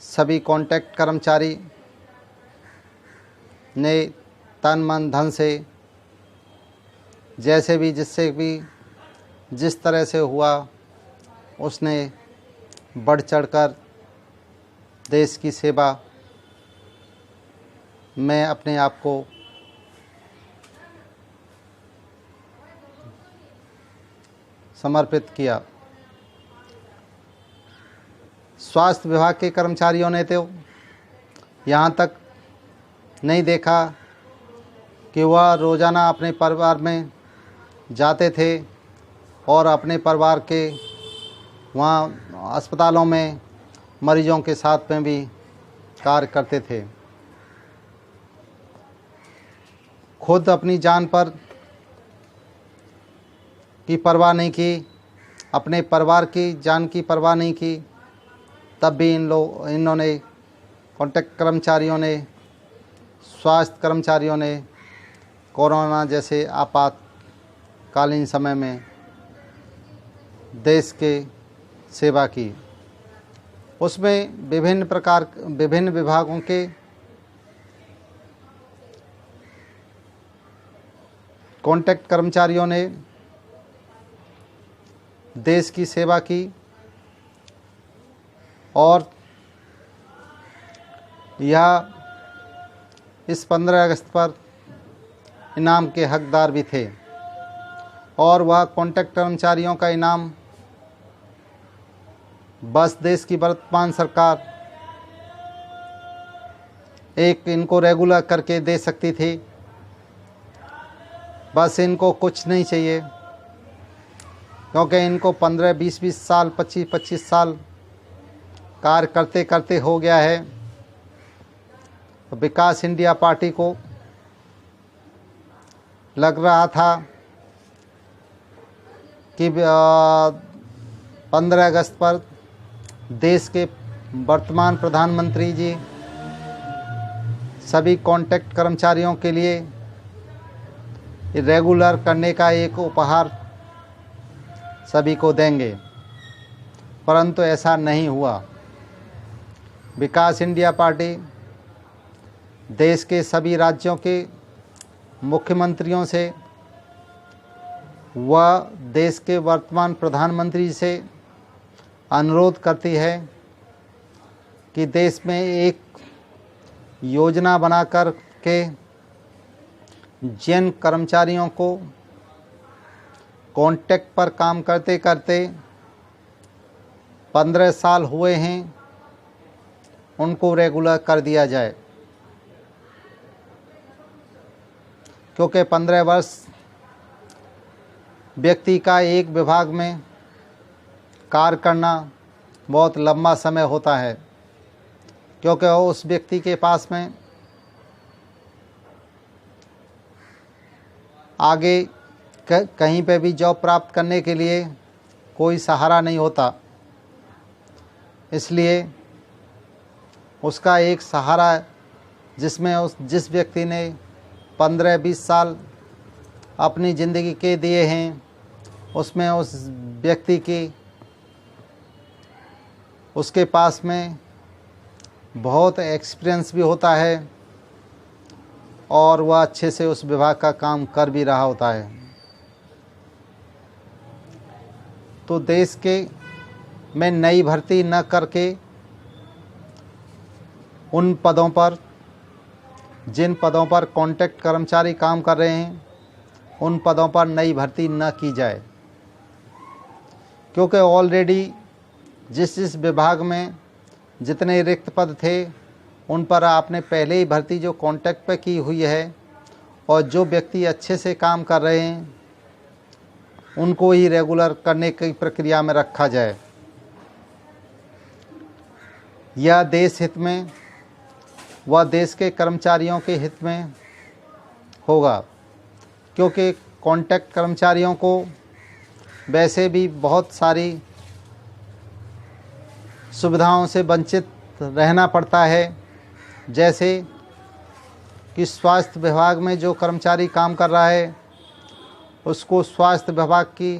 सभी कॉन्ट्रैक्ट कर्मचारी ने तन मन धन से जैसे भी जिससे भी जिस तरह से हुआ उसने बढ़ चढ़कर देश की सेवा में अपने आप को समर्पित किया। स्वास्थ्य विभाग के कर्मचारियों ने तो यहाँ तक नहीं देखा कि वह रोज़ाना अपने परिवार में जाते थे और अपने परिवार के वहाँ अस्पतालों में मरीजों के साथ में भी कार्य करते थे। खुद अपनी जान पर की परवाह नहीं की, अपने परिवार की जान की परवाह नहीं की, तब भी इन्होंने कॉन्ट्रैक्ट कर्मचारियों ने, स्वास्थ्य कर्मचारियों ने कोरोना जैसे आपातकालीन समय में देश के सेवा की। उसमें विभिन्न विभागों के कॉन्ट्रैक्ट कर्मचारियों ने देश की सेवा की और यह इस 15 अगस्त पर इनाम के हकदार भी थे और वह कॉन्ट्रैक्ट कर्मचारियों का इनाम बस देश की वर्तमान सरकार एक इनको रेगुलर करके दे सकती थी। बस इनको कुछ नहीं चाहिए, क्योंकि इनको 15-20 साल 25-25 साल कार्य करते करते हो गया है। विकास इंडिया पार्टी को लग रहा था कि 15 अगस्त पर देश के वर्तमान प्रधानमंत्री जी सभी कॉन्ट्रैक्ट कर्मचारियों के लिए रेगुलर करने का एक उपहार सभी को देंगे, परंतु ऐसा नहीं हुआ। विकास इंडिया पार्टी देश के सभी राज्यों के मुख्यमंत्रियों से व देश के वर्तमान प्रधानमंत्री से अनुरोध करती है कि देश में एक योजना बनाकर के जिन कर्मचारियों को कॉन्ट्रैक्ट पर काम करते करते 15 साल हुए हैं उनको रेगुलर कर दिया जाए, क्योंकि 15 वर्ष व्यक्ति का एक विभाग में कार्य करना बहुत लंबा समय होता है, क्योंकि उस व्यक्ति के पास में आगे कहीं पे भी जॉब प्राप्त करने के लिए कोई सहारा नहीं होता। इसलिए उसका एक सहारा जिसमें जिस व्यक्ति ने 15-20 साल अपनी ज़िंदगी के दिए हैं, उसमें उस व्यक्ति की उसके पास में बहुत एक्सपीरियंस भी होता है और वह अच्छे से उस विभाग का काम कर भी रहा होता है। तो देश के में नई भर्ती न करके उन पदों पर, जिन पदों पर कॉन्ट्रैक्ट कर्मचारी काम कर रहे हैं, उन पदों पर नई भर्ती न की जाए, क्योंकि ऑलरेडी जिस विभाग में जितने रिक्त पद थे उन पर आपने पहले ही भर्ती जो कॉन्ट्रैक्ट पे की हुई है और जो व्यक्ति अच्छे से काम कर रहे हैं उनको ही रेगुलर करने की प्रक्रिया में रखा जाए। यह देश हित में व देश के कर्मचारियों के हित में होगा, क्योंकि कॉन्ट्रैक्ट कर्मचारियों को वैसे भी बहुत सारी सुविधाओं से वंचित रहना पड़ता है। जैसे कि स्वास्थ्य विभाग में जो कर्मचारी काम कर रहा है उसको स्वास्थ्य विभाग की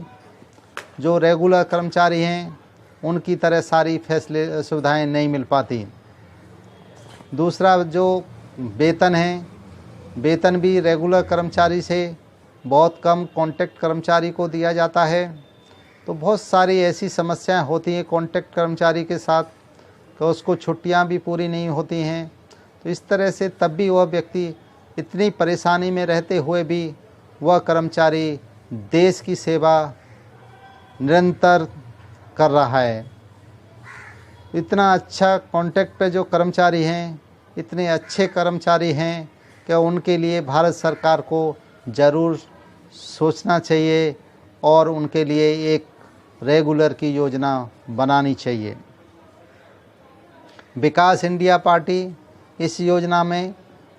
जो रेगुलर कर्मचारी हैं उनकी तरह सारी सुविधाएं नहीं मिल पाती। दूसरा जो वेतन है, वेतन भी रेगुलर कर्मचारी से बहुत कम कॉन्ट्रैक्ट कर्मचारी को दिया जाता है। तो बहुत सारी ऐसी समस्याएं होती हैं कॉन्ट्रैक्ट कर्मचारी के साथ कि उसको छुट्टियां भी पूरी नहीं होती हैं। तो इस तरह से तब भी वह व्यक्ति इतनी परेशानी में रहते हुए भी वह कर्मचारी देश की सेवा निरंतर कर रहा है। इतना अच्छा कॉन्ट्रैक्ट पे जो कर्मचारी हैं, इतने अच्छे कर्मचारी हैं कि उनके लिए भारत सरकार को ज़रूर सोचना चाहिए और उनके लिए एक रेगुलर की योजना बनानी चाहिए। विकास इंडिया पार्टी इस योजना में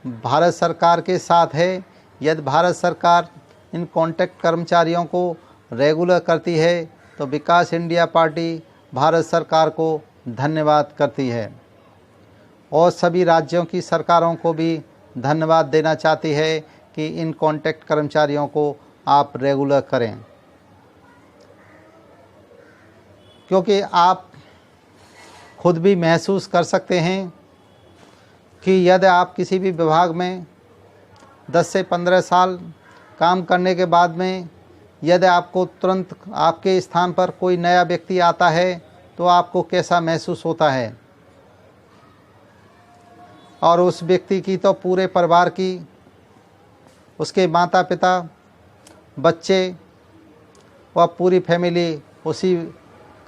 भारत सरकार के साथ है। यदि भारत सरकार इन कॉन्ट्रैक्ट कर्मचारियों को रेगुलर करती है तो विकास इंडिया पार्टी भारत सरकार को धन्यवाद करती है और सभी राज्यों की सरकारों को भी धन्यवाद देना चाहती है कि इन कॉन्ट्रैक्ट कर्मचारियों को आप रेगुलर करें। क्योंकि आप खुद भी महसूस कर सकते हैं कि यदि आप किसी भी विभाग में 10 से 15 साल काम करने के बाद में यदि आपको तुरंत आपके स्थान पर कोई नया व्यक्ति आता है तो आपको कैसा महसूस होता है। और उस व्यक्ति की तो पूरे परिवार की, उसके माता पिता, बच्चे व पूरी फैमिली उसी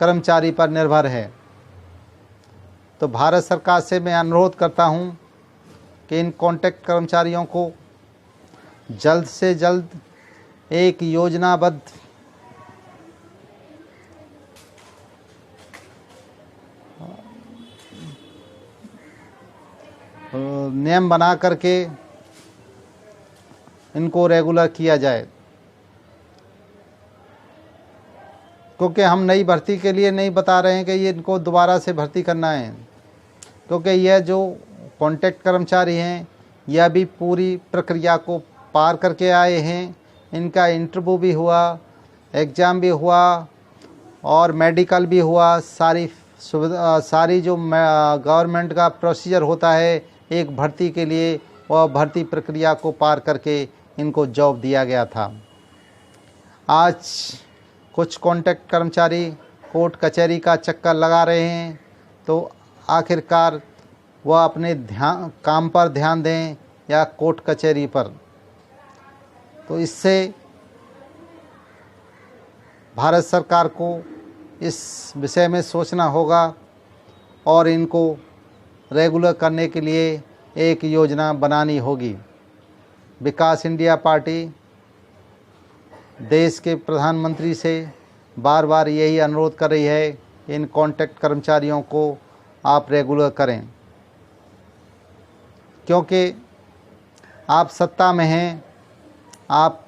कर्मचारी पर निर्भर है। तो भारत सरकार से मैं अनुरोध करता हूं कि इन कॉन्ट्रैक्ट कर्मचारियों को जल्द से जल्द एक योजनाबद्ध नियम बना करके इनको रेगुलर किया जाए। क्योंकि हम नई भर्ती के लिए नहीं बता रहे हैं कि ये इनको दोबारा से भर्ती करना है, क्योंकि यह जो कॉन्ट्रैक्ट कर्मचारी हैं यह भी पूरी प्रक्रिया को पार करके आए हैं। इनका इंटरव्यू भी हुआ, एग्ज़ाम भी हुआ और मेडिकल भी हुआ। सारी जो गवर्नमेंट का प्रोसीजर होता है एक भर्ती के लिए, वह भर्ती प्रक्रिया को पार करके इनको जॉब दिया गया था। आज कुछ कॉन्ट्रैक्ट कर्मचारी कोर्ट कचहरी का चक्कर लगा रहे हैं, तो आखिरकार वह अपने काम पर ध्यान दें या कोर्ट कचहरी पर। तो इससे भारत सरकार को इस विषय में सोचना होगा और इनको रेगुलर करने के लिए एक योजना बनानी होगी। विकास इंडिया पार्टी देश के प्रधानमंत्री से बार बार यही अनुरोध कर रही है कि इन कॉन्ट्रैक्ट कर्मचारियों को आप रेगुलर करें, क्योंकि आप सत्ता में हैं, आप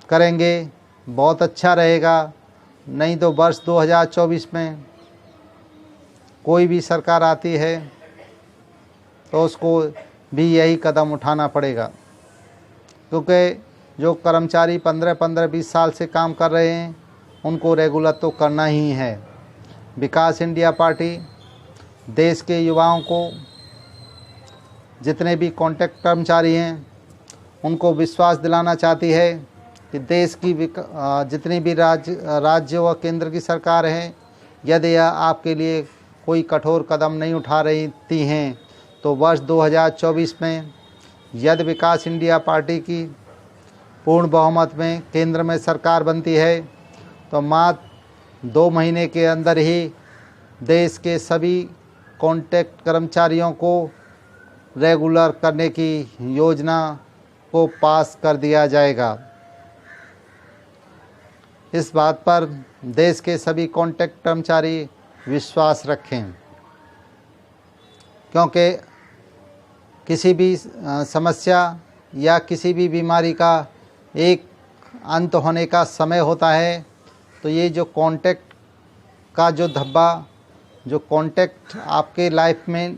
करेंगे बहुत अच्छा रहेगा। नहीं तो वर्ष 2024 में कोई भी सरकार आती है तो उसको भी यही कदम उठाना पड़ेगा, क्योंकि जो कर्मचारी 15-20 साल से काम कर रहे हैं उनको रेगुलर तो करना ही है। विकास इंडिया पार्टी देश के युवाओं को, जितने भी कॉन्ट्रैक्ट कर्मचारी हैं, उनको विश्वास दिलाना चाहती है कि देश की जितनी भी राज्य व केंद्र की सरकार है, यदि यह आपके लिए कोई कठोर कदम नहीं उठा रही हैं तो वर्ष 2024 में यदि विकास इंडिया पार्टी की पूर्ण बहुमत में केंद्र में सरकार बनती है तो मात्र 2 महीने के अंदर ही देश के सभी कॉन्ट्रैक्ट कर्मचारियों को रेगुलर करने की योजना को पास कर दिया जाएगा। इस बात पर देश के सभी कॉन्ट्रैक्ट कर्मचारी विश्वास रखें, क्योंकि किसी भी समस्या या किसी भी बीमारी का एक अंत होने का समय होता है। तो ये जो कॉन्ट्रैक्ट का जो धब्बा, जो कॉन्ट्रैक्ट आपके लाइफ में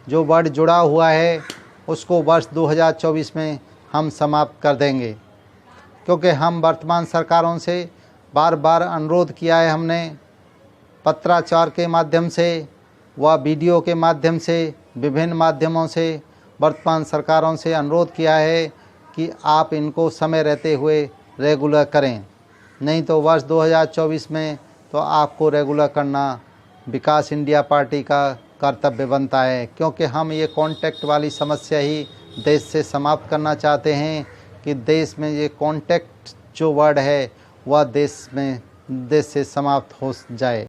जो वर्ड जुड़ा हुआ है, उसको वर्ष 2024 में हम समाप्त कर देंगे। क्योंकि हम वर्तमान सरकारों से बार बार अनुरोध किया है, हमने पत्राचार के माध्यम से व वीडियो के माध्यम से विभिन्न माध्यमों से वर्तमान सरकारों से अनुरोध किया है कि आप इनको समय रहते हुए रेगुलर करें, नहीं तो वर्ष 2024 में तो आपको रेगुलर करना विकास इंडिया पार्टी का कर्तव्य बनता है, क्योंकि हम ये कॉन्टैक्ट वाली समस्या ही देश से समाप्त करना चाहते हैं कि देश में ये कॉन्टैक्ट जो वर्ड है वह देश से समाप्त हो जाए।